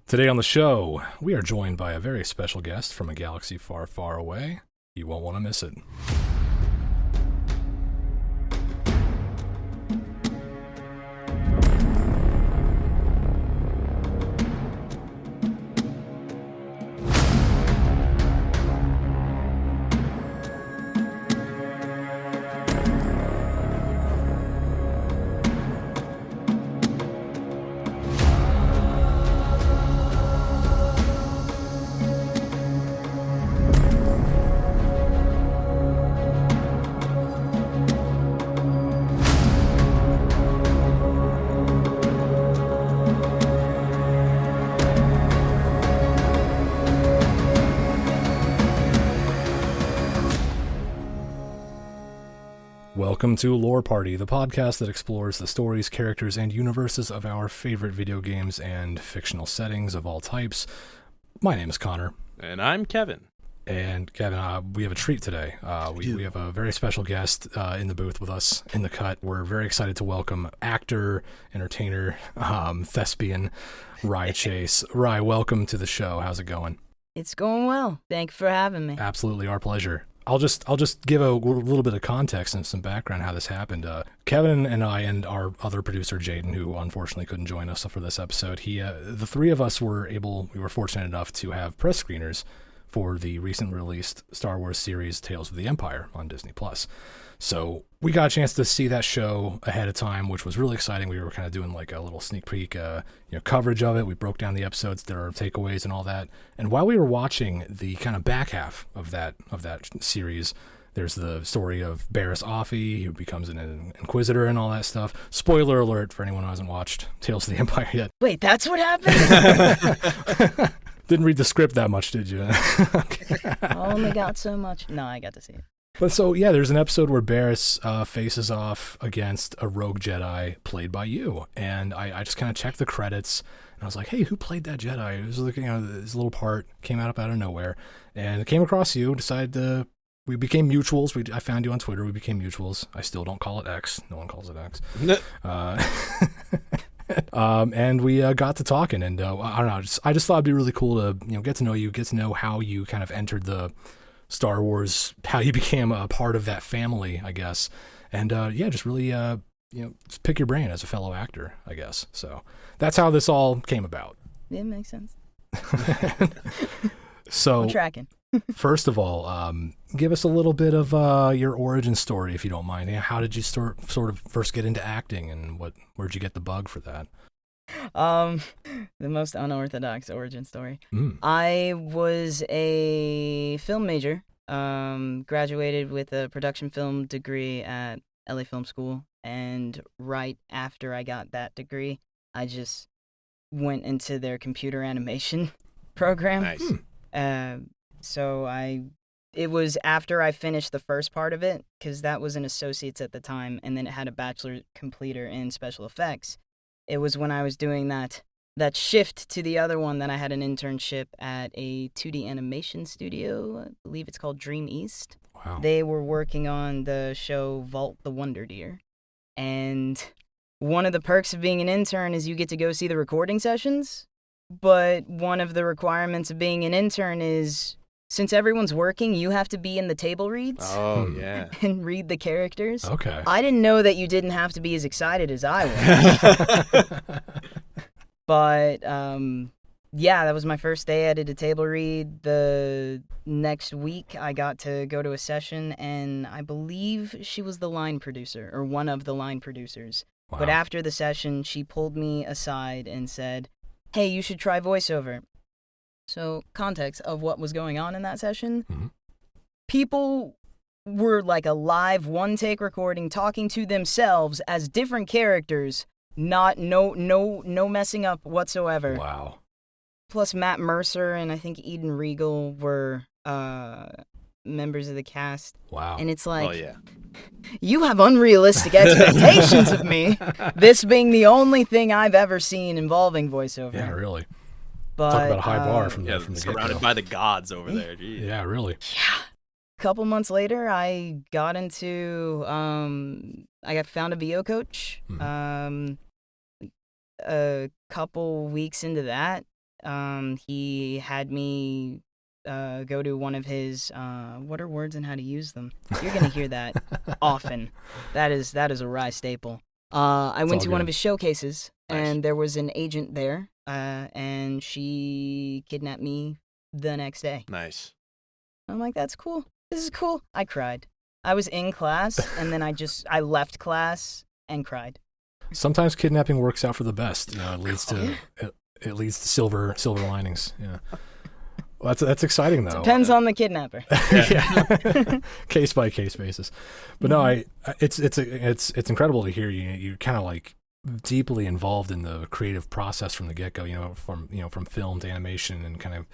Today on the show, we are joined by a very special guest from a galaxy far, far away. You won't want to miss it. Welcome to Lore Party, the podcast that explores the stories, characters, and universes of our favorite video games and fictional settings of all types. My name is Connor. And I'm Kevin. And Kevin, we have a treat today. We have a very special guest in the booth with us in the cut. We're very excited to welcome actor, entertainer, thespian, Rye Chase. Rye, welcome to the show. How's it going? It's going well. Thank you for having me. Absolutely, our pleasure. I'll just give a little bit of context and some background how this happened. Kevin and I and our other producer Jaden, who unfortunately couldn't join us for this episode, the three of us we were fortunate enough to have press screeners for the recently released Star Wars series Tales of the Empire on Disney+. So we got a chance to see that show ahead of time, which was really exciting. We were kind of doing like a little sneak peek, coverage of it. We broke down the episodes, did our takeaways and all that. And while we were watching the kind of back half of that series, there's the story of Barriss Offee, who becomes an Inquisitor and all that stuff. Spoiler alert for anyone who hasn't watched Tales of the Empire yet. Wait, that's what happened? Didn't read the script that much, did you? I only got so much. No, I got to see it. But so, yeah, there's an episode where Barriss faces off against a rogue Jedi played by you. And I just kind of checked the credits, and I was like, hey, who played that Jedi? It was looking at this little part, came out of nowhere, and it came across you, we became mutuals. I found you on Twitter. We became mutuals. I still don't call it X. No one calls it X. And we got to talking, and I don't know. I just thought it'd be really cool to get to know you, get to know how you kind of entered the Star Wars, how you became a part of that family, I guess, and just really just pick your brain as a fellow actor, I guess. So that's how this all came about. It makes sense. So I'm tracking. First of all, give us a little bit of your origin story, if you don't mind. How did you sort of first get into acting, and where'd you get the bug for that? The most unorthodox origin story. I was a film major, graduated with a production film degree at LA Film School, and right after I got that degree, I just went into their computer animation program. Nice. It was after I finished the first part of it, because that was an associate's at the time, and then it had a bachelor completer in special effects. It was when I was doing that shift to the other one that I had an internship at a 2D animation studio. I believe it's called Dream East. Wow. They were working on the show Vault the Wonder Deer. And one of the perks of being an intern is you get to go see the recording sessions. But one of the requirements of being an intern is, since everyone's working, you have to be in the table reads. Oh, yeah. And read the characters. Okay. I didn't know that you didn't have to be as excited as I was. But, that was my first day. I did a table read. The next week, I got to go to a session, and I believe she was the line producer, or one of the line producers. Wow. But after the session, she pulled me aside and said, hey, you should try voiceover. So, context of what was going on in that session, people were like a live one-take recording talking to themselves as different characters, no messing up whatsoever. Wow. Plus Matt Mercer and I think Eden Regal were members of the cast. Wow. And it's like, Oh, yeah. you have unrealistic expectations of me, this being the only thing I've ever seen involving voiceover. Yeah, really. But, Talk about a high bar from the Surrounded get-go. by the gods over there. Geez. Yeah, really. Yeah. A couple months later, I got into, I found a VO coach. A couple weeks into that, he had me go to one of his what are words and how to use them. You're gonna hear that often. That is a Rye staple. I went to one of his showcases, and there was an agent there, and she kidnapped me the next day. Nice. I'm like, that's cool. This is cool. I cried. I was in class, and then I left class and cried. Sometimes kidnapping works out for the best. You know, it leads to it leads to silver linings. Yeah. Well, that's exciting though. Depends on the kidnapper. Yeah. Case by case basis. But no, it's incredible to hear you're kind of like deeply involved in the creative process from the get-go, from film to animation, and kind of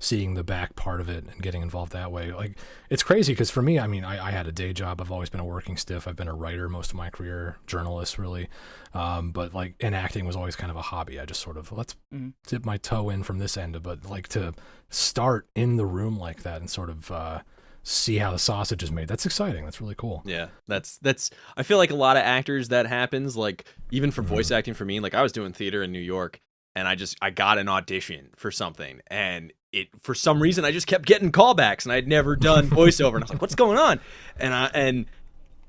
seeing the back part of it and getting involved that way. Like, it's crazy because for me, I mean, I had a day job. I've always been a working stiff. I've been a writer most of my career, journalist really. But like, and acting was always kind of a hobby. I just sort of, let's dip my toe in from this end. But like, to start in the room like that and sort of see how the sausage is made, that's exciting. That's really cool. Yeah, that's I feel like a lot of actors that happens, like even for voice acting for me, like I was doing theater in New York, and I got an audition for something, and for some reason I just kept getting callbacks, and I'd never done voiceover, and I was like, what's going on? And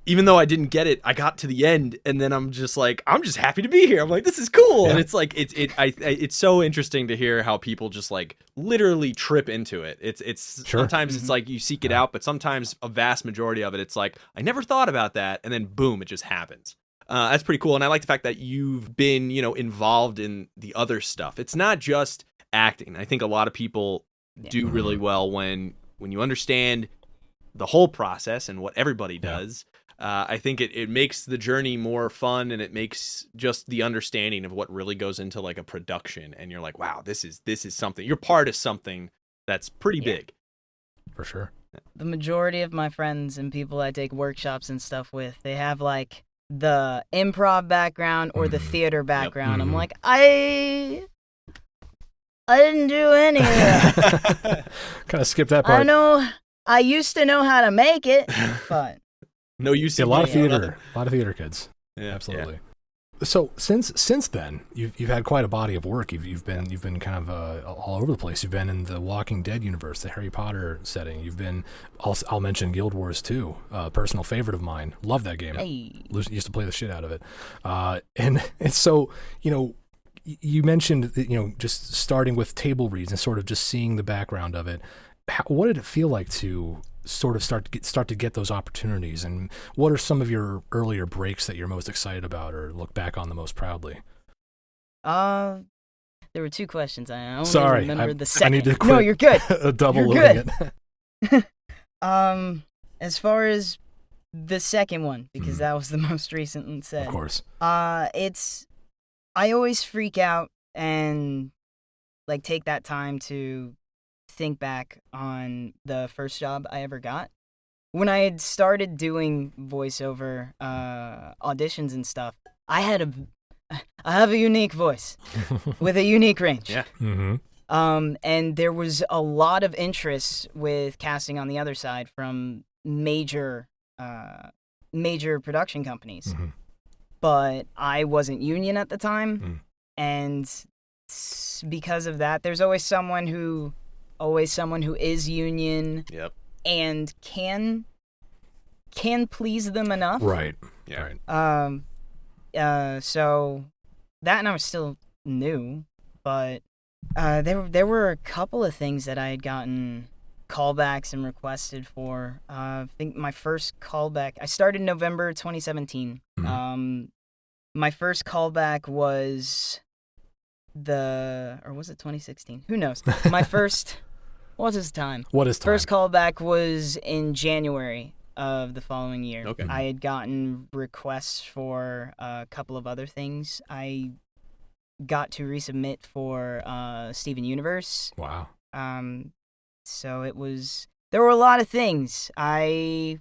even though I didn't get it, I got to the end, and then I'm just like, I'm just happy to be here. I'm like, this is cool. Yeah. And it's like it's so interesting to hear how people just like literally trip into it. It's sure. Sometimes it's like you seek it out, but sometimes a vast majority of it, it's like, I never thought about that, and then boom, it just happens. That's pretty cool. And I like the fact that you've been, involved in the other stuff. It's not just acting. I think a lot of people do really well when you understand the whole process and what everybody does. I think it makes the journey more fun, and it makes just the understanding of what really goes into like a production. And you're like, wow, this is something. You're part of something that's pretty big. For sure. The majority of my friends and people I take workshops and stuff with, they have like the improv background or the theater background. I'm like, I didn't do any of that. Kind of skip that part. I used to know how to make it, but no use. A lot of theater kids. Yeah, absolutely. Yeah. So since then, you've had quite a body of work. You've been kind of all over the place. You've been in the Walking Dead universe, the Harry Potter setting. You've been, I'll mention Guild Wars 2, personal favorite of mine. Love that game. Hey. Used to play the shit out of it. And so you mentioned just starting with table reads and sort of just seeing the background of it. What did it feel like to sort of start to get those opportunities, and what are some of your earlier breaks that you're most excited about or look back on the most proudly? There were two questions. I only remember the second. I need to quit. No, you're good. Double loading it. As far as the second one, because that was the most recent said. Of course. I always freak out and like take that time to think back on the first job I ever got. When I had started doing voiceover auditions and stuff, I have a unique voice with a unique range. Yeah. Mm-hmm. And there was a lot of interest with casting on the other side from major production companies. Mm-hmm. But I wasn't union at the time, and because of that, there's always someone who is union, and can please them enough. Right. Yeah. Right. So that, and I was still new, but there were a couple of things that I had gotten callbacks and requested for. I think my first callback, I started in November 2017. Mm-hmm. My first callback was or was it 2016? Who knows? My first, what is time? First callback was in January of the following year. Okay. I had gotten requests for a couple of other things. I got to resubmit for Steven Universe. Wow. So there were a lot of things. I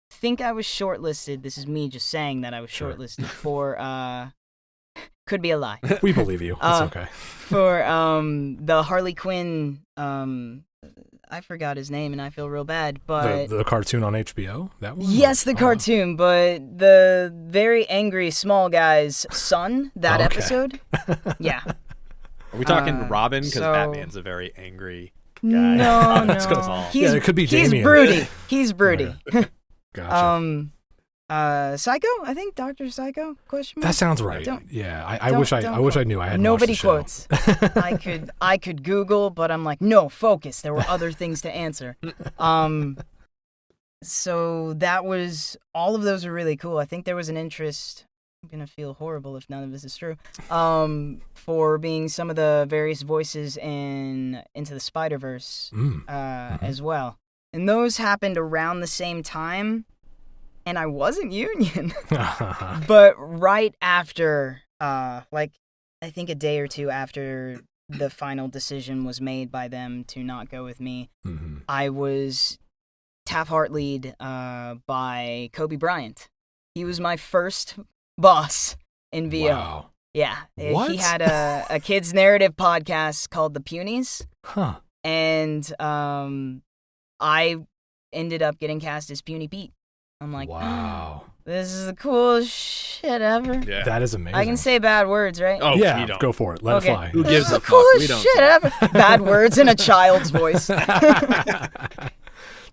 think I was shortlisted. This is me just saying that I was shortlisted for, could be a lie. We believe you. It's okay. For the Harley Quinn, I forgot his name and I feel real bad, but... The cartoon on HBO? That one? Yes, the cartoon, but the very angry small guy's son, that episode? Yeah. Are we talking Robin? Because so- Batman's a very angry guy. No, It's no. gonna- He's, it could be he's Damien. broody. He's broody. Gotcha. Psycho? I think Dr. Psycho? Question mark? That sounds right. Don't- Yeah, I wish I don't wish I quote. knew. I had Nobody watched the show. quotes. I could Google, but I'm like, no, focus. There were other things to answer. So that was, all of those are really cool. I think there was an interest, I'm going to feel horrible if none of this is true, for being some of the various voices in Into the Spider-Verse as well. And those happened around the same time, and I wasn't union. But right after, like, I think a day or two after the final decision was made by them to not go with me, I was Taft-Hartley'd by Kobe Bryant. He was my first boss in VO. Wow. Yeah. What? He had a kids narrative podcast called The Punies. Huh. And I ended up getting cast as Puny Pete. I'm like, wow. this is the coolest shit ever. Yeah. That is amazing. I can say bad words, right? Oh, yeah, we don't. go for it. Let Okay. it fly. Who This gives is a the fuck? We coolest don't shit care. ever. Bad words in a child's voice.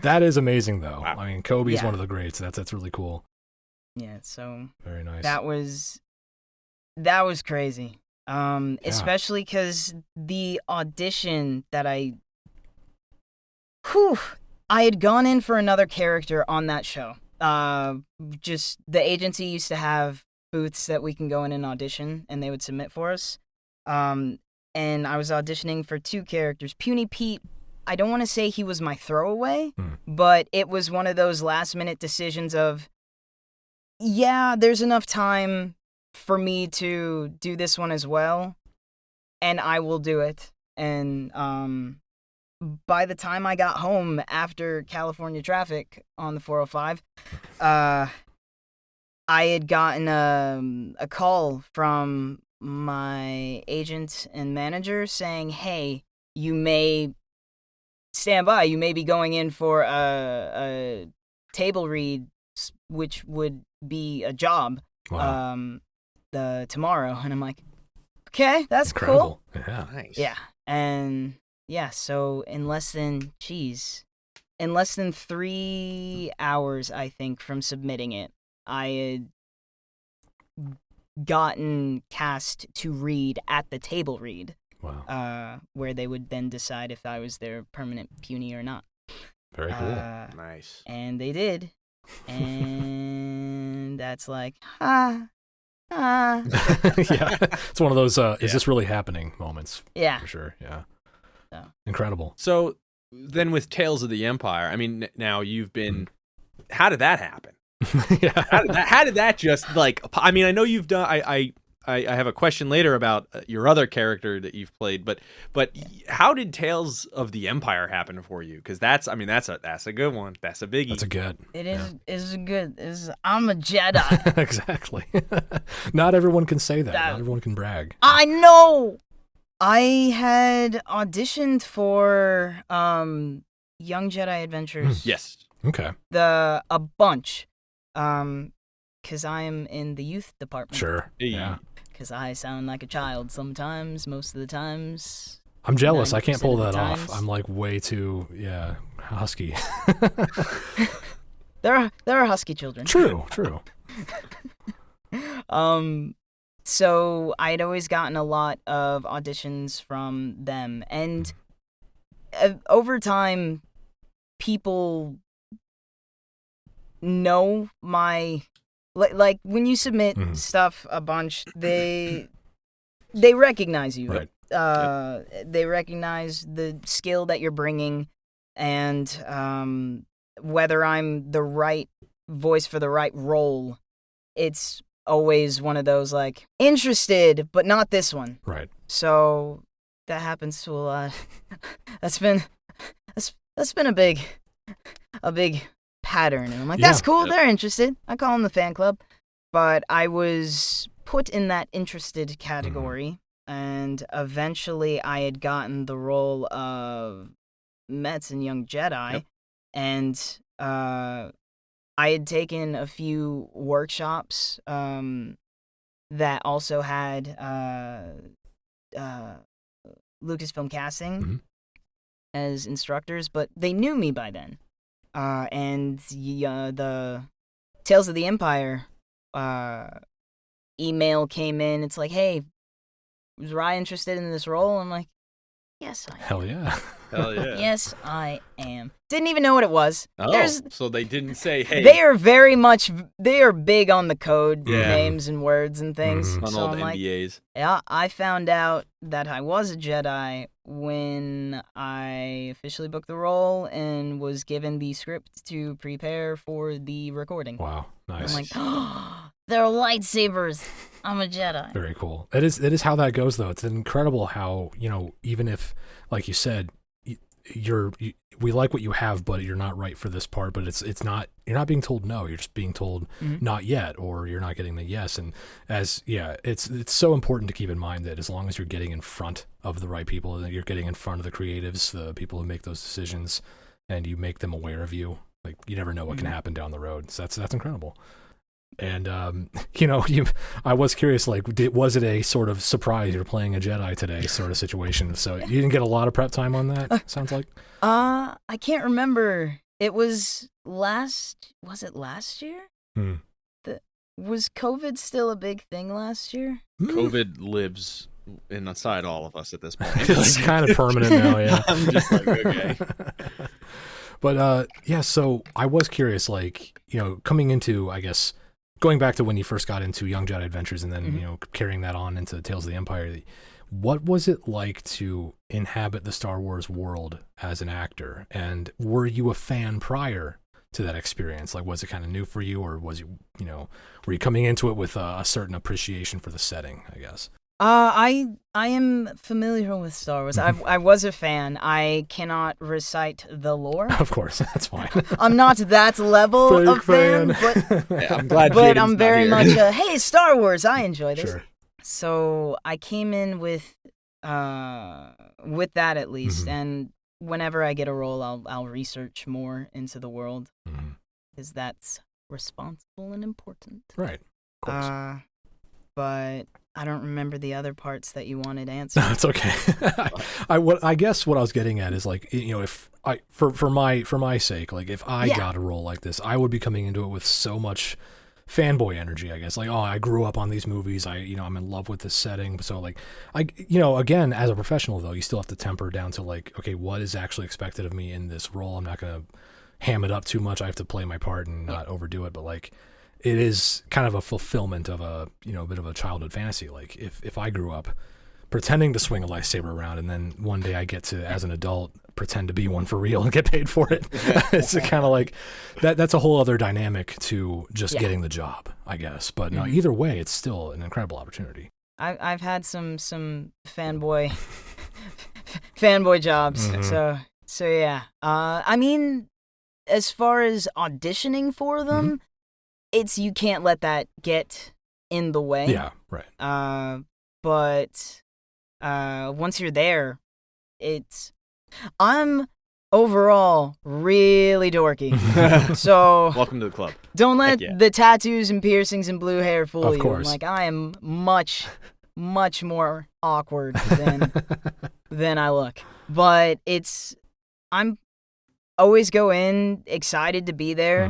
That is amazing, though. Wow. I mean, Kobe's Yeah. one of the greats. That's really cool. Yeah, so Very nice. that was crazy. Especially because the audition that I had gone in for another character on that show. Just the agency used to have booths that we can go in and audition, and they would submit for us. And I was auditioning for two characters. Puny Pete, I don't want to say he was my throwaway, but it was one of those last-minute decisions of, yeah, there's enough time for me to do this one as well, and I will do it. And by the time I got home after California traffic on the 405, I had gotten a call from my agent and manager saying, hey, you may stand by. You may be going in for a table read, which would be a job tomorrow. And I'm like, okay, that's incredible. cool. Yeah. Nice. Yeah. And yeah, so in less than 3 hours, I think, from submitting it, I had gotten cast to read at the table read. Wow. Where they would then decide if I was their permanent puny or not. Very cool. Nice. And they did. And that's like, yeah. It's one of those, is this really happening moments? Yeah. For sure. Yeah. So. Incredible. So then with Tales of the Empire, I mean, now you've been, how did that happen? Yeah. How did that just like, I mean, I know you've done, I have a question later about your other character that you've played, but how did Tales of the Empire happen for you? Because that's a good one. That's a biggie. That's a good. It is good. I'm a Jedi. Exactly. Not everyone can say that. That- Not everyone can brag. I know. I had auditioned for Young Jedi Adventures. Yes. Okay. A bunch. Because I am in the youth department. Sure. Yeah. Because I sound like a child sometimes, most of the times. I'm jealous. I can't 90% pull of that the off. times. I'm like way too, husky. There are husky children. True. So I'd always gotten a lot of auditions from them, and over time, people know my like when you submit stuff a bunch, they recognize you. Right. They recognize the skill that you're bringing, and whether I'm the right voice for the right role. It's always one of those like interested, but not this one. Right. So that happens to a lot. That's been a big pattern. And I'm like, that's cool. They're interested. I call them the fan club. But I was put in that interested category, and eventually I had gotten the role of Metz in Young Jedi, and I had taken a few workshops that also had Lucasfilm Casting as instructors, but they knew me by then. And the Tales of the Empire email came in. It's like, hey, was Rye interested in this role? I'm like, yes, I am. Hell yeah. Hell yeah. Yes, I am. Didn't even know what it was. Oh, so they didn't say, hey. They are big on the code, names and words and things. On So old I'm like, NDAs. yeah, I found out that I was a Jedi when I officially booked the role and was given the script to prepare for the recording. Wow, nice. I'm like, oh, they're lightsabers. I'm a Jedi. Very cool. It is how that goes, though. It's incredible how, even if, like you said, we like what you have, but you're not right for this part. But it's not. You're not being told no. You're just being told not yet, or you're not getting the yes. And it's so important to keep in mind that as long as you're getting in front of the right people, that you're getting in front of the creatives, the people who make those decisions, and you make them aware of you. Like, you never know what can happen down the road. So that's incredible. And I was curious, like, was it a sort of surprise you're playing a Jedi today sort of situation? So you didn't get a lot of prep time on that, sounds like? I can't remember. It was it last year? Was COVID still a big thing last year? COVID lives inside all of us at this point. It's kind of permanent now, yeah. I'm just like, okay. But so I was curious, like, coming into, I guess, going back to when you first got into Young Jedi Adventures and then, carrying that on into Tales of the Empire, what was it like to inhabit the Star Wars world as an actor? And were you a fan prior to that experience? Like, was it kind of new for you, or was were you coming into it with a certain appreciation for the setting, I guess? I am familiar with Star Wars. I was a fan. I cannot recite the lore. Of course, that's fine. I'm not that level of fan, but yeah, I'm glad. But I'm very much hey, Star Wars. I enjoy this. Sure. So I came in with that at least, and whenever I get a role, I'll research more into the world because that's responsible and important. Right. Of course. But I don't remember the other parts that you wanted answered. That's okay. I guess what I was getting at is, like, if I for my sake, like, if I got a role like this, I would be coming into it with so much fanboy energy, I guess. Like, I grew up on these movies. I'm in love with this setting. So, like, again, as a professional, though, you still have to temper down to, like, okay, what is actually expected of me in this role? I'm not going to ham it up too much. I have to play my part and not overdo it. But, like, it is kind of a fulfillment of a bit of a childhood fantasy. Like, if I grew up pretending to swing a lightsaber around, and then one day I get to, as an adult, pretend to be one for real and get paid for it, it's kind of like that's a whole other dynamic to just getting the job, I guess. But no, either way, it's still an incredible opportunity. I've had some fanboy jobs. So yeah. I mean, as far as auditioning for them. It's, you can't let that get in the way. Yeah, right. But once you're there, I'm overall really dorky. So welcome to the club. Don't let the tattoos and piercings and blue hair fool you. Of course. Like, I am much more awkward than I look. But I'm always go in excited to be there.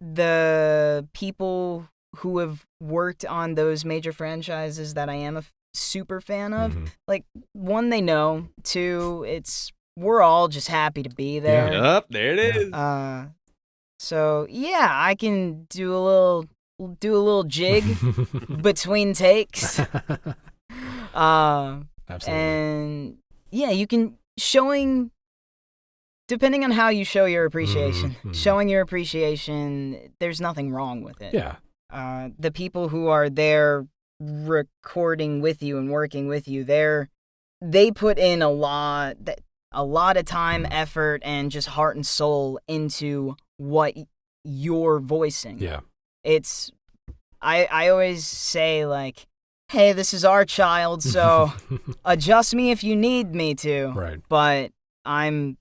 The people who have worked on those major franchises that I am a super fan of, like, one, they know. Two, we're all just happy to be there. Yep, there it is. So yeah, I can do a little jig between takes. Absolutely. And yeah, you can depending on how you show your appreciation, showing your appreciation, there's nothing wrong with it. Yeah. The people who are there recording with you and working with you, they put in a lot of time, effort, and just heart and soul into what you're voicing. Yeah. I always say, like, hey, this is our child, so adjust me if you need me to. Right. But I'm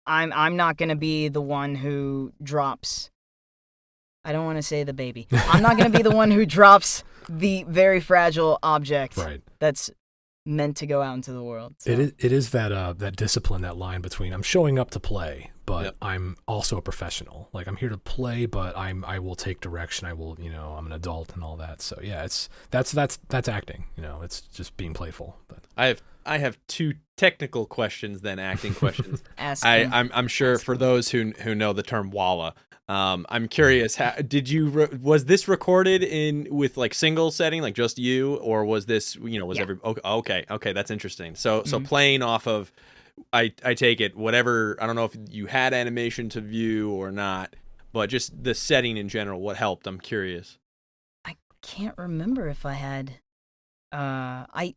not going to be the one who drops. I don't want to say the baby. I'm not going to be the one who drops the very fragile object right. that's meant to go out into the world. So. It is that discipline, that line between I'm showing up to play, but I'm also a professional. Like I'm here to play, but I will take direction. I'm an adult and all that. So yeah, that's acting. It's just being playful. But I have two technical questions, then acting questions. I'm sure for those who know the term walla. I'm curious, was this recorded with like single setting, like just you, or was this, every, okay, that's interesting. So playing off of, I take it, whatever, I don't know if you had animation to view or not, but just the setting in general, what helped? I'm curious. I can't remember if I had, I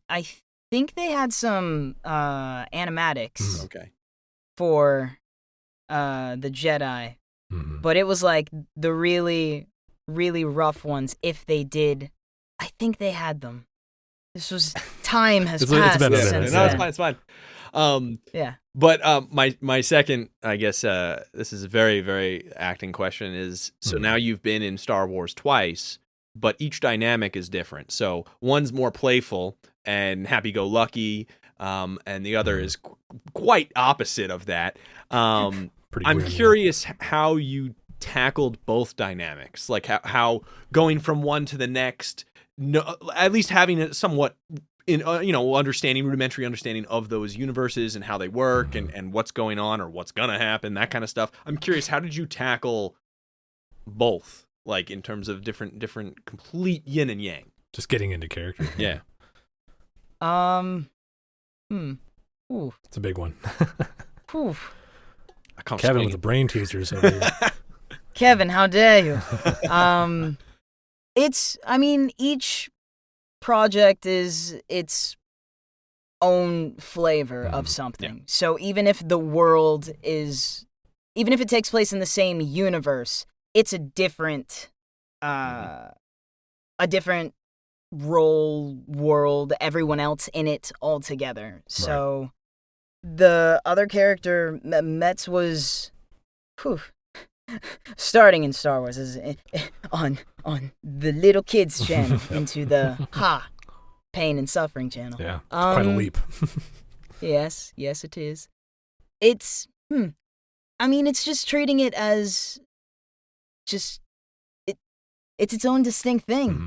think they had some, animatics. Okay. For, the Jedi. Mm-hmm. But it was like the really, really rough ones. If they did, I think they had them. This was time has passed. It's fine. Yeah. But my second, I guess, this is a very, very acting question is, so now you've been in Star Wars twice, but each dynamic is different. So one's more playful and happy-go-lucky, and the other is quite opposite of that. I'm curious how you tackled both dynamics, like how going from one to the next, at least having a somewhat rudimentary understanding of those universes and how they work and what's going on or what's gonna happen, that kind of stuff. I'm curious, how did you tackle both, like in terms of different complete yin and yang? Just getting into character. Yeah. Ooh. It's a big one. Ooh. Kevin with the brain teasers over here. Kevin, how dare you? Each project is its own flavor of something. Yeah. So even if it takes place in the same universe, it's a different role, world, everyone else in it altogether. So. Right. The other character, Metz, was starting in Star Wars is on the little kids channel into the pain and suffering channel. Yeah, quite a leap. yes, it is. It's it's just treating it as it's its own distinct thing. Mm-hmm.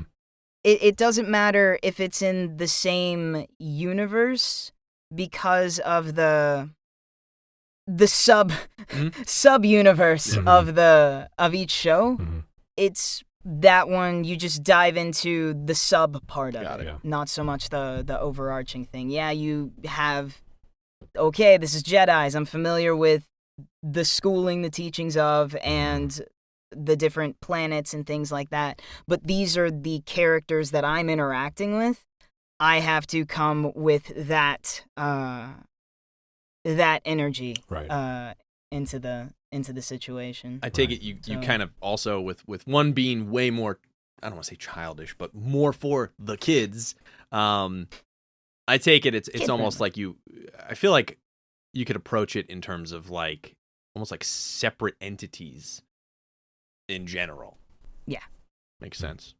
It doesn't matter if it's in the same universe. Because of the sub universe of each show, it's that one you just dive into the sub part of it, not so much the overarching thing. Yeah, you have this is Jedi's. I'm familiar with the schooling, the teachings of, and the different planets and things like that. But these are the characters that I'm interacting with. I have to come with that energy into the situation. I take it you kind of also with one being way more, I don't want to say childish, but more for the kids. I take it it's almost like I feel like you could approach it in terms of like almost like separate entities in general. Yeah, makes sense.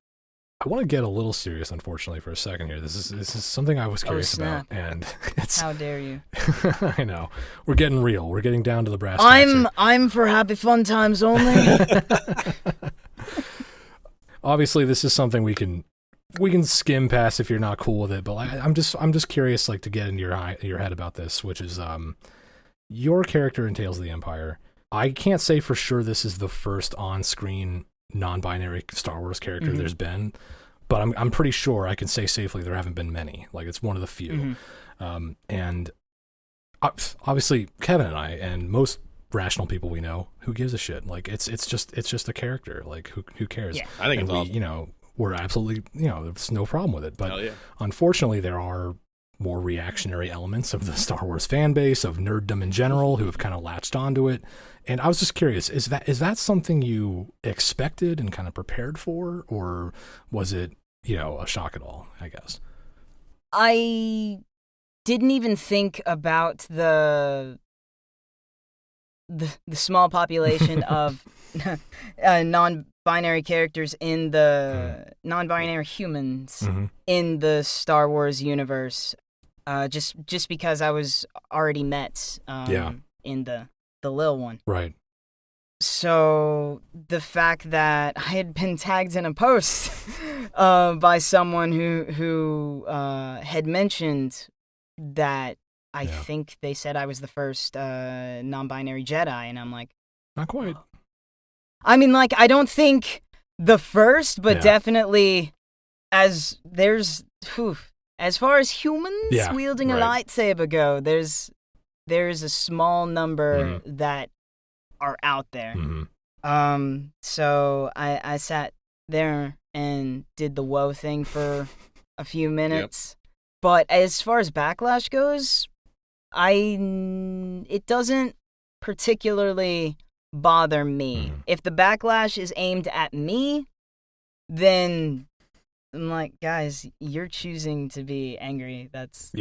I want to get a little serious, unfortunately, for a second here. This is something I was curious about, and it's. How dare you? I know. We're getting real. We're getting down to the brass tacks. I'm for happy fun times only. Obviously, this is something we can skim past if you're not cool with it. But I'm just curious, like, to get into your head about this, which is your character in Tales of the Empire. I can't say for sure this is the first on-screen non-binary Star Wars character there's been, but I'm pretty sure I can say safely there haven't been many. Like, it's one of the few. And obviously Kevin and I and most rational people we know, who gives a shit? Like, it's just a character. Like, who cares? Yeah. I think it's awesome. We're absolutely, there's no problem with it. But unfortunately, there are more reactionary elements of the Star Wars fan base, of nerddom in general, who have kind of latched onto it. And I was just curious, is that something you expected and kind of prepared for, or was it, a shock at all, I guess? I didn't even think about the small population of non-binary characters in the non-binary humans in the Star Wars universe. just because I was already met in the Lil one. Right. So the fact that I had been tagged in a post by someone who had mentioned that I think they said I was the first non-binary Jedi, and I'm like, not quite. I mean, like, I don't think the first, but definitely as far as humans wielding a lightsaber go, there's a small number that are out there. So I sat there and did the whoa thing for a few minutes. But as far as backlash goes, it doesn't particularly bother me. If the backlash is aimed at me, then I'm like, guys, you're choosing to be angry. That's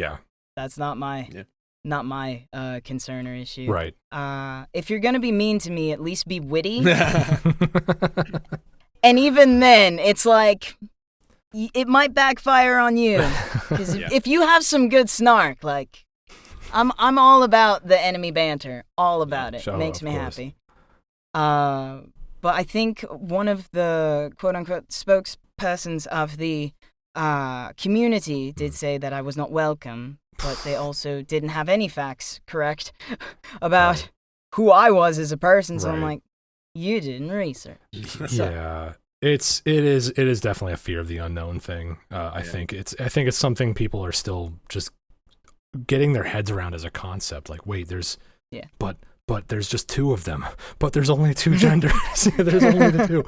not my concern or issue. Right. If you're gonna be mean to me, at least be witty. And even then, it's like it might backfire on you, because if you have some good snark, like I'm all about the enemy banter, all about it. Makes me happy. But I think one of the quote unquote spokespersons of the community did say that I was not welcome, but they also didn't have any facts correct about who I was as a person. So I'm like, you didn't research. Yeah. It is definitely a fear of the unknown thing. I think it's something people are still just getting their heads around as a concept. Like, wait, there's but there's just two of them. But there's only two genders. There's only the two.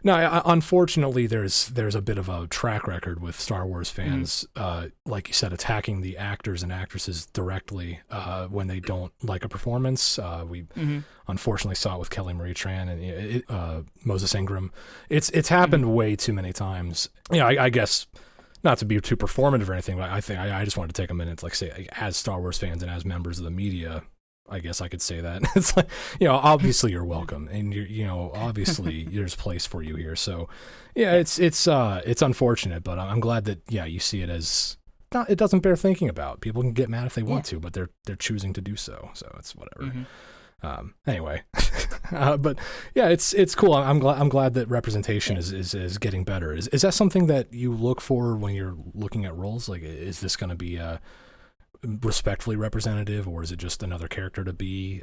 Unfortunately, there's a bit of a track record with Star Wars fans, like you said, attacking the actors and actresses directly when they don't like a performance. We unfortunately saw it with Kelly Marie Tran and Moses Ingram. It's happened way too many times. I guess not to be too performative or anything, but I think I just wanted to take a minute to say, as Star Wars fans and as members of the media, I guess I could say that. It's like, obviously you're welcome, and obviously there's place for you here. So, it's unfortunate, but I'm glad that you see it as it doesn't bear thinking about. People can get mad if they want to, but they're choosing to do so. So it's whatever. Anyway, but it's cool. I'm glad that representation is getting better. Is that something that you look for when you're looking at roles? Like, is this going to be respectfully representative, or is it just another character to be?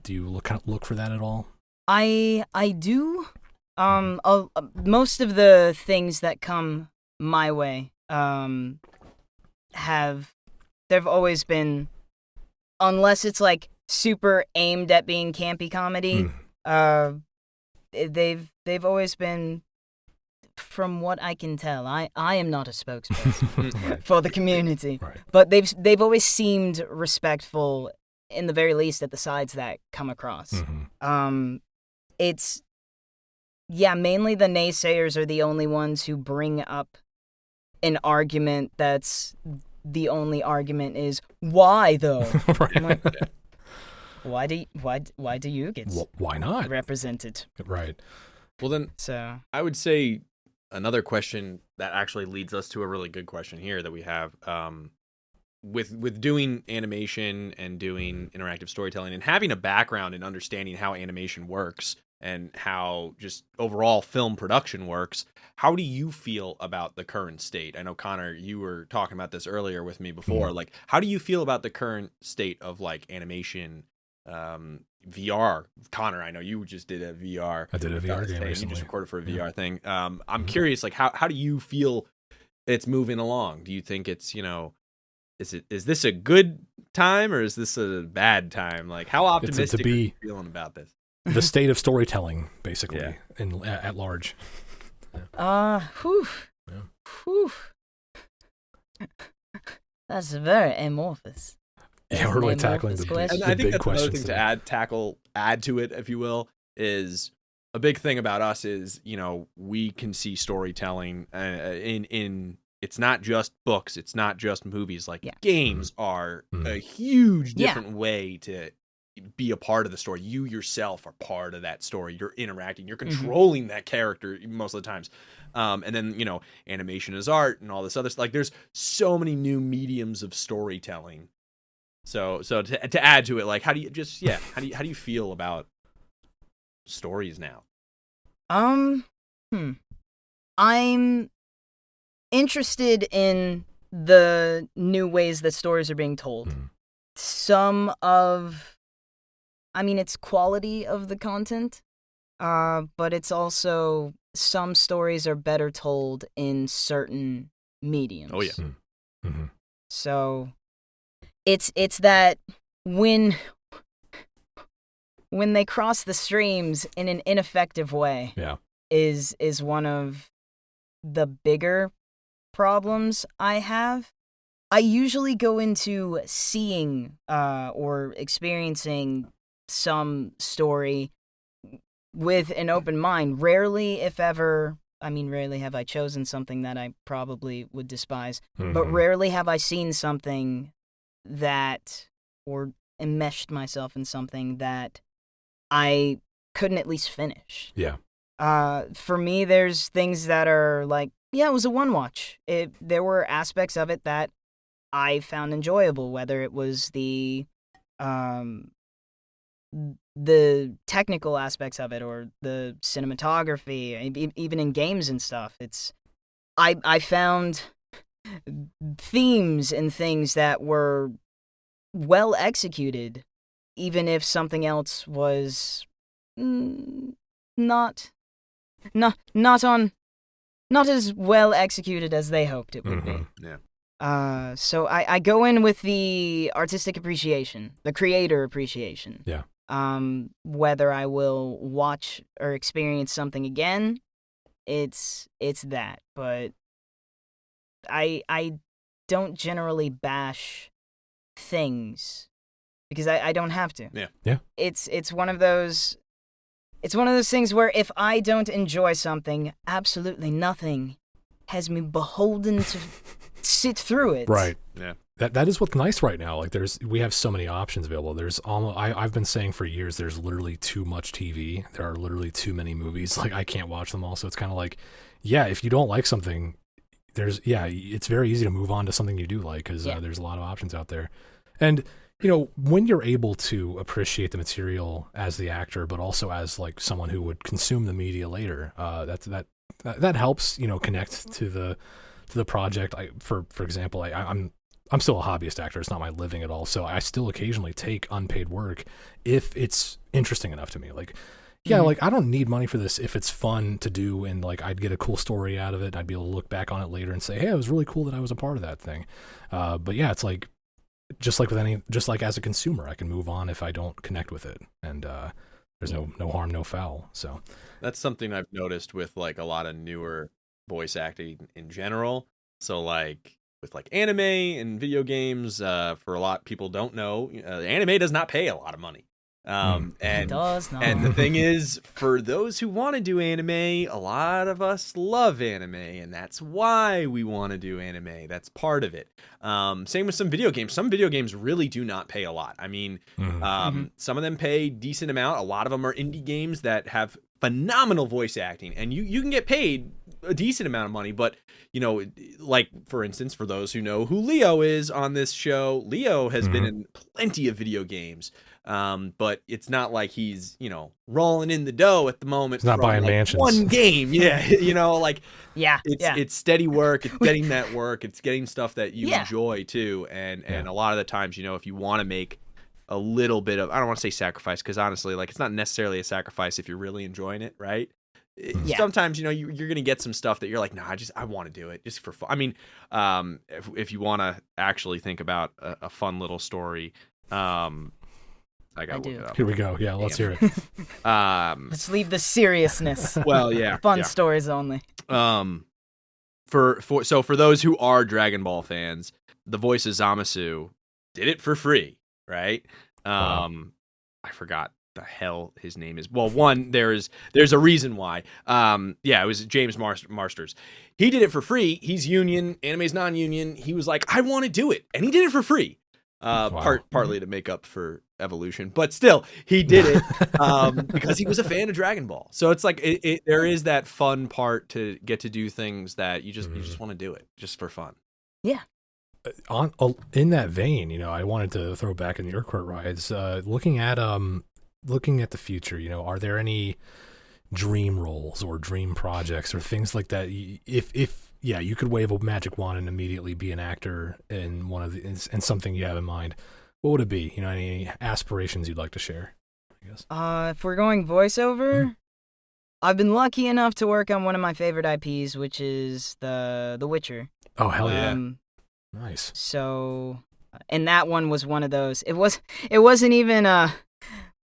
Do you look for that at all? I do. Most of the things that come my way they've always been, unless it's like super aimed at being campy comedy, they've always been, from what I can tell. I am not a spokesperson for the community, but they've always seemed respectful, in the very least, at the sides that come across. It's mainly the naysayers are the only ones who bring up an argument that's the only argument is, why though? I'm like, why do you get why not represented? Right. Well, then, so I would say another question that actually leads us to a really good question here that we have, with doing animation and doing interactive storytelling and having a background in understanding how animation works and how just overall film production works. How do you feel about the current state? I know, Connor, you were talking about this earlier with me before. Like, how do you feel about the current state of animation, VR? Connor, I know you just did a VR. I did a VR game recently. You just recorded for a VR thing. I'm curious, how do you feel it's moving along? Do you think it's, is this a good time or is this a bad time? Like, how optimistic are you feeling about this? The state of storytelling, basically, at large. That's very amorphous. Yeah, we're really tackling the question. I think that's another thing to add to it, if you will, is a big thing about us is, we can see storytelling in it's not just books, it's not just movies. Like, games are a huge different way to be a part of the story. You yourself are part of that story. You're interacting, you're controlling that character most of the times. And then, you know, animation is art and all this other stuff. Like there's so many new mediums of storytelling. So to add to it, like how do you feel about stories now? I'm interested in the new ways that stories are being told. It's quality of the content, but it's also some stories are better told in certain mediums. Oh yeah. So it's that when they cross the streams in an ineffective way, is one of the bigger problems I have. I usually go into seeing or experiencing some story with an open mind. Rarely, if ever, rarely have I chosen something that I probably would despise, but rarely have I seen something that, or enmeshed myself in something that I couldn't at least finish. Yeah. For me, there's things that are like, yeah, it was a one-watch. There were aspects of it that I found enjoyable, whether it was the technical aspects of it or the cinematography, even in games and stuff. I found themes and things that were well executed, even if something else was not as well executed as they hoped it would be. Yeah. So I go in with the artistic appreciation, the creator appreciation. Yeah. Whether I will watch or experience something again, it's that. But I don't generally bash things because I don't have to. Yeah. Yeah. It's one of those things where if I don't enjoy something, absolutely nothing has me beholden to sit through it. Right. Yeah. That is what's nice right now. Like we have so many options available. There's almost I've been saying for years there's literally too much TV. There are literally too many movies. Like I can't watch them all. So it's kind of like, yeah, if you don't like something, it's very easy to move on to something you do like because there's a lot of options out there. And you know, when you're able to appreciate the material as the actor, but also as like someone who would consume the media later, that helps, you know, connect to the project. For example, I'm still a hobbyist actor. It's not my living at all. So I still occasionally take unpaid work if it's interesting enough to me. Like, like I don't need money for this if it's fun to do and like I'd get a cool story out of it. And I'd be able to look back on it later and say, hey, it was really cool that I was a part of that thing. But yeah, it's like, just like as a consumer, I can move on if I don't connect with it. And there's no harm, no foul. So that's something I've noticed with like a lot of newer voice acting in general. So like with like anime and video games, for a lot of people don't know, anime does not pay a lot of money. It does not. And the thing is, for those who want to do anime, a lot of us love anime, and that's why we want to do anime. That's part of it. Same with some video games. Some video games really do not pay a lot. I mean, some of them pay decent amount. A lot of them are indie games that have phenomenal voice acting, and you can get paid a decent amount of money. But you know, like for instance, for those who know who Leo is on this show, Leo has been in plenty of video games. But it's not like he's, you know, rolling in the dough at the moment. He's not buying mansions. One game. Yeah. You know, like, it's steady work. It's getting that work. It's getting stuff that you enjoy too. And a lot of the times, you know, if you want to make a little bit of, I don't want to say sacrifice, because honestly, like it's not necessarily a sacrifice if you're really enjoying it. Right. Sometimes, you know, you're going to get some stuff that you're like, nah, I want to do it just for fun. I mean, if you want to actually think about a fun little story, I gotta look it up. Here we go. Yeah, let's hear it. Let's leave the seriousness. Well, yeah. Fun stories only. For those who are Dragon Ball fans, the voice of Zamasu did it for free, right? I forgot the hell his name is. Well, one, there's a reason why. It was James Marsters. He did it for free. He's union, anime's non-union. He was like, I want to do it, and he did it for free. Partly to make up for evolution, but still he did it because he was a fan of Dragon Ball. So it's like there is that fun part to get to do things that you just want to do it just for fun. Yeah. In that vein, you know, I wanted to throw back in your court rides, looking at the future, you know, are there any dream roles or dream projects or things like that? If you could wave a magic wand and immediately be an actor in one of the, in something you have in mind, what would it be? You know, any aspirations you'd like to share, I guess? If we're going voiceover, I've been lucky enough to work on one of my favorite IPs, which is The Witcher. Oh, hell yeah. Nice. So, and that one was one of those. It wasn't even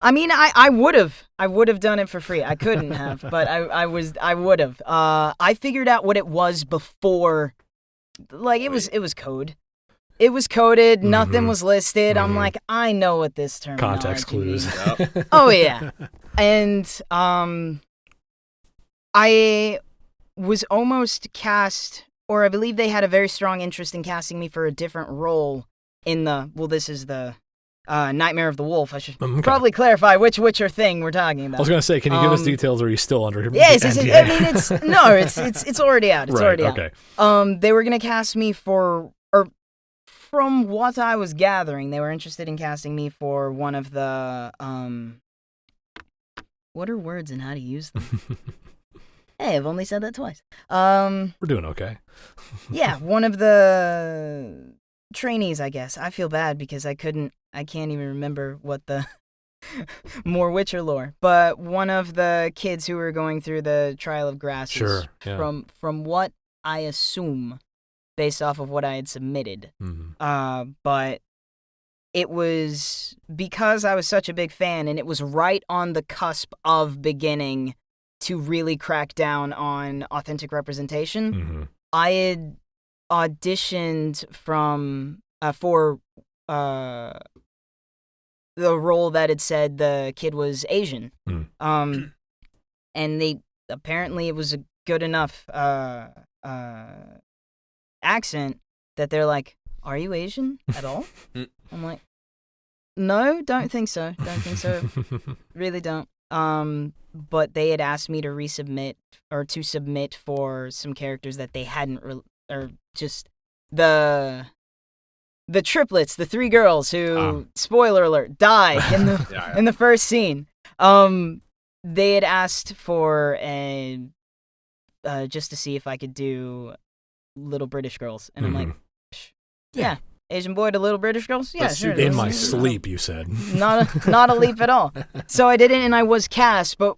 I mean, I would have done it for free. I couldn't have, but I would have. I figured out what it was before, like it was code. It was coded. Nothing was listed. I'm like, I know what this terminology Context clues. means. Oh yeah, and I was almost cast, or I believe they had a very strong interest in casting me for a different role in this is the Nightmare of the Wolf. I should probably clarify which Witcher thing we're talking about. I was going to say, can you give us details, or are you still under Yes, NDA? I mean, it's already out. It's already out. Okay. They were going to cast me for, or from what I was gathering, they were interested in casting me for one of the, what are words and how to use them? Hey, I've only said that twice. We're doing okay. Yeah, one of the trainees, I guess. I feel bad because I can't even remember what the more Witcher lore, but one of the kids who were going through the Trial of Grasses. Sure. Yeah. From what I assume, based off of what I had submitted. But it was because I was such a big fan, and it was right on the cusp of beginning to really crack down on authentic representation. I had auditioned for the role that had said the kid was Asian. And they apparently it was a good enough accent that they're like, "Are you Asian at all?" I'm like, "No, don't think so. Don't think so. Really don't." But they had asked me to resubmit or to submit for some characters that they hadn't or just the triplets, the three girls who, spoiler alert, die in the in the first scene. They had asked for a just to see if I could do little British girls, and I'm like, yeah, Asian boy to little British girls, yeah, sure. In my sleep, you said. Not a leap at all. So I did it, and I was cast. But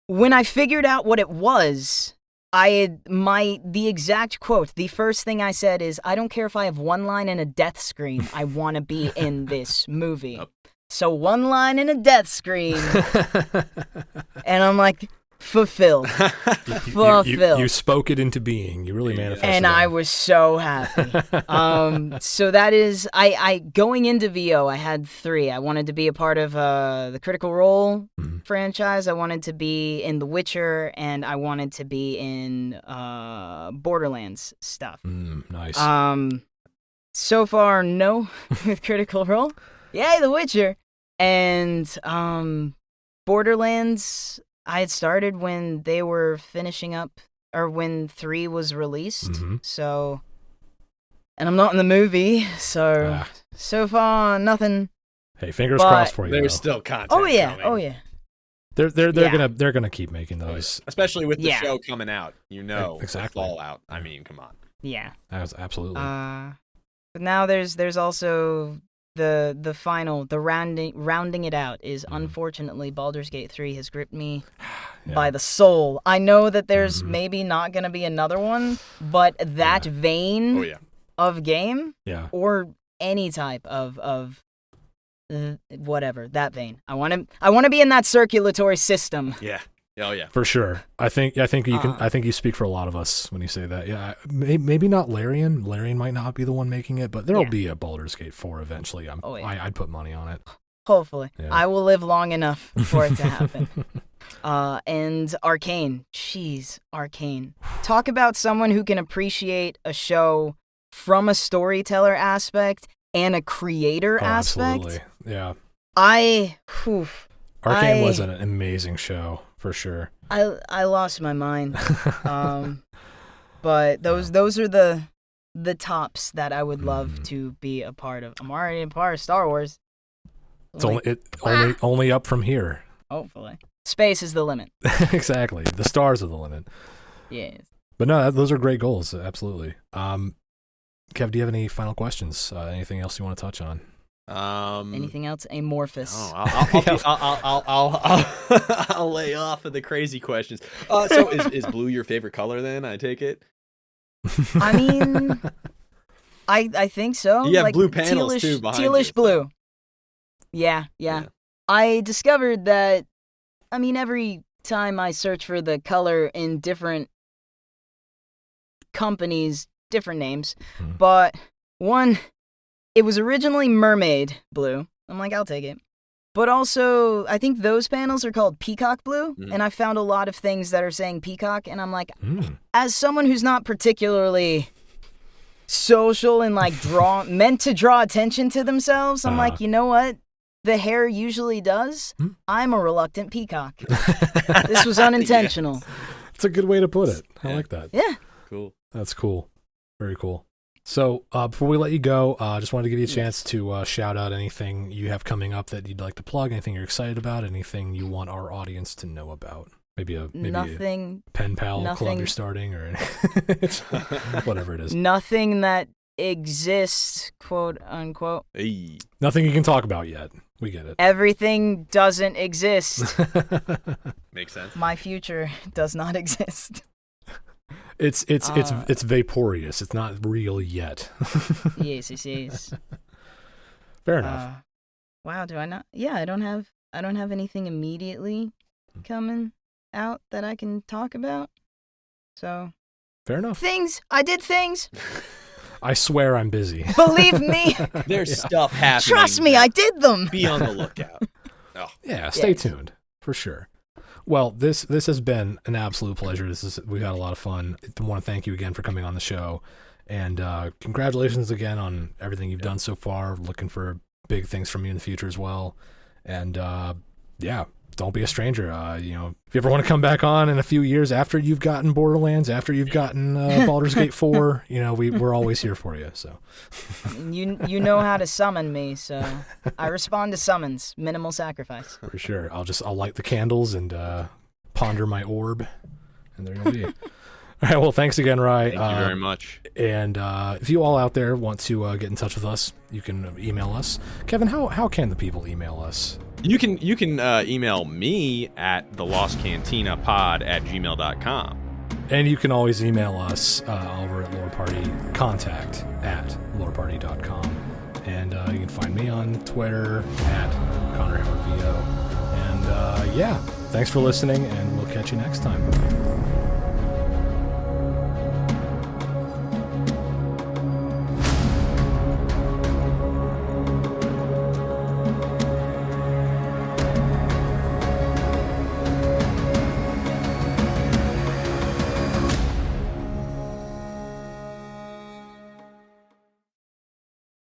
when I figured out what it was, the exact quote, the first thing I said is, I don't care if I have one line and a death scream. I want to be in this movie. So one line and a death scream. And I'm like, fulfilled. Fulfilled. You spoke it into being. You really manifested and it. I was so happy. So that is, I going into VO, I had 3. I wanted to be a part of the Critical Role franchise. I wanted to be in The Witcher, and I wanted to be in Borderlands stuff. Nice. So far, no with Critical Role. Yay, The Witcher. And Borderlands, I had started when they were finishing up, or when 3 was released. So, and I'm not in the movie, so so far nothing. Hey, fingers crossed for you. There's still content. Oh yeah, coming. oh yeah. They're gonna keep making those, especially with the show coming out. Exactly. Fallout. I mean, come on. Yeah. That was absolutely. But now there's also the final, the rounding it out is unfortunately Baldur's Gate 3 has gripped me by the soul. I know that there's maybe not going to be another one, but that vein of game or any type of whatever, that vein. I want to be in that circulatory system. Yeah. Oh yeah, for sure. I think you can. I think you speak for a lot of us when you say that. Yeah, maybe not Larian. Larian might not be the one making it, but there'll be a Baldur's Gate 4 eventually. I'd put money on it. Hopefully, I will live long enough for it to happen. And Arcane, jeez, Arcane. Talk about someone who can appreciate a show from a storyteller aspect and a creator aspect. Absolutely. Yeah. Arcane was an amazing show for sure. I lost my mind. But those are the tops that I would love to be a part of. I'm already a part of Star Wars. It's only up from here. Hopefully, space is the limit. Exactly, the stars are the limit. Yes. But no, those are great goals. Absolutely. Kev, do you have any final questions? Anything else you want to touch on? Anything else amorphous? I'll lay off of the crazy questions. So is blue your favorite color then? I take it. I mean, I think so. You have blue panels too behind tealish you. blue. Yeah. I discovered that. I mean, every time I search for the color in different companies, different names, but one, it was originally mermaid blue. I'm like, I'll take it. But also, I think those panels are called peacock blue, and I found a lot of things that are saying peacock, and I'm like, as someone who's not particularly social and like meant to draw attention to themselves, I'm like, you know what? The hair usually does. I'm a reluctant peacock. This was unintentional. It's a good way to put it. I like that. Yeah. Cool. That's cool. Very cool. So before we let you go, I just wanted to give you a chance to shout out anything you have coming up that you'd like to plug, anything you're excited about, anything you want our audience to know about. Maybe a pen pal club you're starting or whatever it is. Nothing that exists, quote unquote. Hey. Nothing you can talk about yet. We get it. Everything doesn't exist. Makes sense. My future does not exist. It's vaporous. It's not real yet. Yes. Fair enough. Wow, do I not? Yeah, I don't have anything immediately coming out that I can talk about. So fair enough. I did things. I swear I'm busy. Believe me. There's stuff happening. Trust me, I did them. Be on the lookout. Oh. Yeah, stay tuned for sure. Well, this has been an absolute pleasure. We've had a lot of fun. I want to thank you again for coming on the show, and congratulations again on everything you've done so far. Looking for big things from you in the future as well. And don't be a stranger. If you ever want to come back on in a few years after you've gotten Borderlands, after you've gotten Baldur's Gate 4, we're always here for you. So you know how to summon me, so I respond to summons. Minimal sacrifice. For sure. I'll light the candles and ponder my orb, and there you'll be. All right. Well, thanks again, Rye. Thank you very much. And if you all out there want to get in touch with us, you can email us. Kevin, how can the people email us? You can email me at thelostcantinapod@gmail.com. And you can always email us over at loreparty@loreparty.com. And you can find me on Twitter at ConnorHowardVO. And thanks for listening, and we'll catch you next time.